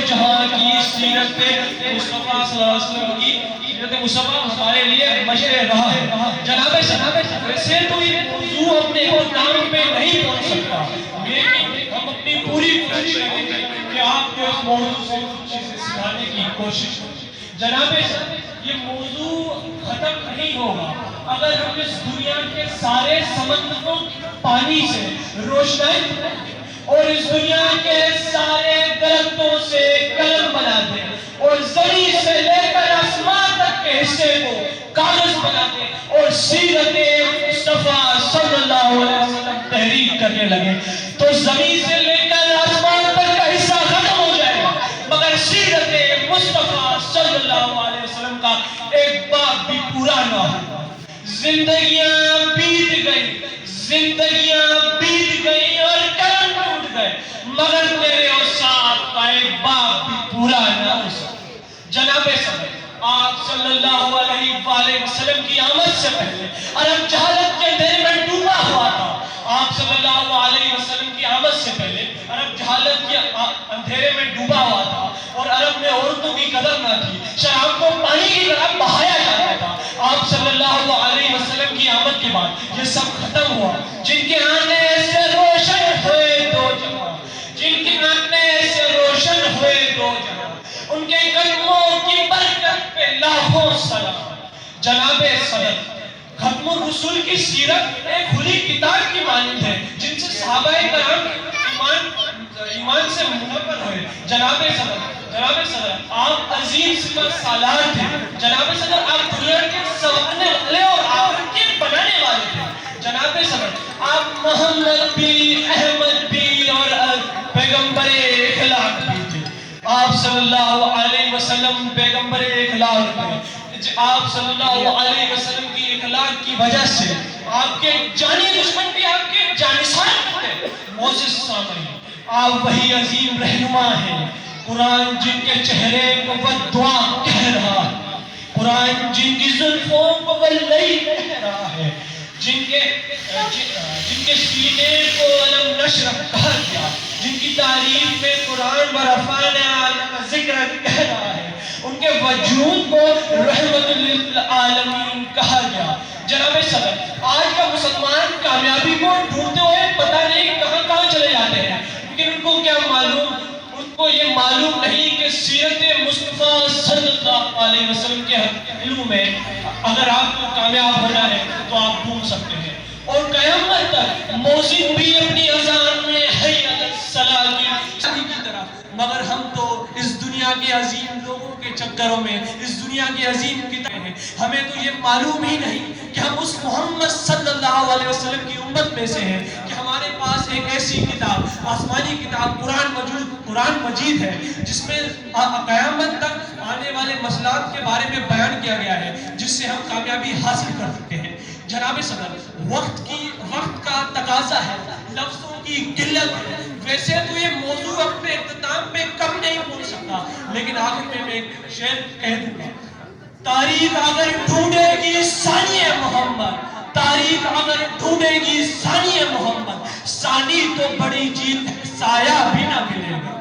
جہاں کی سیرت مصطفیٰ صلی اللہ علیہ وسلم کی سیرت مصطفیٰ ہمارے لیے مشرع رہا ہے۔ جناب ویسے تو یہ موضوع اپنے اختتام پہ نہیں پہنچ سکتا، لیکن ہم اپنی پوری کوشش کریں گے کہ آپ کو اس موضوع سے کچھ چیزیں سکھانے کی کوشش کریں۔ جناب یہ موضوع ختم نہیں ہوگا اگر ہم اس دنیا کے سارے سمندروں پانی سے روشنائی اور اس دنیا کے سارے درختوں سے قلم بنا دیں اور زمین سے لے کر آسمان تک کے حصے کو کاغذ بنا دیں اور سیرت مصطفیٰ صلی اللہ علیہ وسلم تحریر کرنے لگے تو زمین سے لے کر آسمان تک کا حصہ ختم ہو جائے گا، مگر سیرت مصطفیٰ صلی اللہ علیہ وسلم کا ایک باب بھی پورا نہ ہوگا۔ زندگیاں بیت گئی اور قلم ٹوٹ گئے، مگر میرے اور صاحب کا ایک باب بھی پورا نہ ہو سکا۔ جناب صدر آپ صلی اللہ علیہ وآلہ وسلم کی آمد سے پہلے عرب جہالت کے اندھیرے میں ڈوبا ہوا تھا۔ آپ صلی اللہ علیہ وسلم کی آمد سے پہلے عرب جہالت کے اندھیرے میں ڈوبا ہوا تھا اور عرب میں عورتوں کی قدر نہ تھی، شراب کو پانی کی طرح بہایا جاتا تھا۔ آپ صلی اللہ علیہ وسلم کی آمد کے بعد یہ سب ختم ہوا۔ جن کے آنے سے روشن ہوئے دو جہاں، جن کے آنے سے روشن ہوئے دو جہاں، ان کے قدموں کی برکت پہ لاکھوں سلام۔ جناب صدر ختم الرسول کی سیرت ایک کھلی کتاب کی مانند ہے جن سے صحابہ کرام ایمان سے منور ہوئے۔ جناب صدر آپ عظیم صفت سالار تھے۔ جناب صدر آپ دنیا کے سنوارنے والے اور آخرت کے بنانے والے تھے۔ جناب صدر آپ محمد بھی، احمد بھی اور پیغمبر اخلاق بھی تھے۔ آپ صلی اللہ علیہ وسلم پیغمبر اخلاق تھے۔ آپ صلی اللہ علیہ وسلم کی اخلاق کی وجہ سے آپ کے جانی دشمن بھی آپ کے جانشین تھے۔ معزز سامعین، آپ وہی عظیم رہنما ہیں، قرآن جن کے چہرے کو وہ دعا کہہ رہا ہے، قرآن جن کی زلفوں کو وہ لئی کہہ رہا ہے، جن کے سینے کو علم نشر کہا گیا، جن کی تعریف میں قرآن ورفعنا لک ذکر کہہ رہا ہے، ان کے وجود کو رحمت للعالمین کہا گیا۔ جناب صدر آج کا مسلمان کامیابی کو ڈھونڈتے ہوئے پتہ نہیں کہاں چلے جاتے ہیں، لیکن ان کو کیا معلوم، ان کو یہ معلوم نہیں کہ سیرت مصطفیٰ صلی اللہ علیہ وسلم کے علم میں اگر آپ کو کامیاب ہونا ہے تو آپ ڈھونڈ سکتے ہیں۔ اور قیامت تک موذن بھی اپنی اذان میں حی علی الصلاۃ کی طرح، مگر ہم تو اس دنیا کے عظیم لوگوں کے چکروں میں، اس دنیا کی عظیم کتابیں ہیں، ہمیں تو یہ معلوم ہی نہیں کہ ہم اس محمد صلی اللہ علیہ وسلم کی امت میں سے ہیں کہ ہمارے پاس ایک ایسی کتاب، آسمانی کتاب قرآن مجید ہے جس میں قیامت تک آنے والے مسئلات کے بارے میں بیان کیا گیا ہے جس سے ہم کامیابی حاصل کر سکتے ہیں۔ جناب صدر وقت کا تقاضا ہے، لفظوں کی قلت ہے، ویسے تو یہ موضوع اپنے اختتام پہ کم نہیں پہنچ سکتا، لیکن آخر میں ایک شعر کہہ دوں گا۔ تاریخ اگر ڈھونڈے گی ثانی محمد، تاریخ اگر ڈھونڈے گی ثانی محمد، ثانی تو بڑی چیز ہے، سایہ بھی نہ ملے گا۔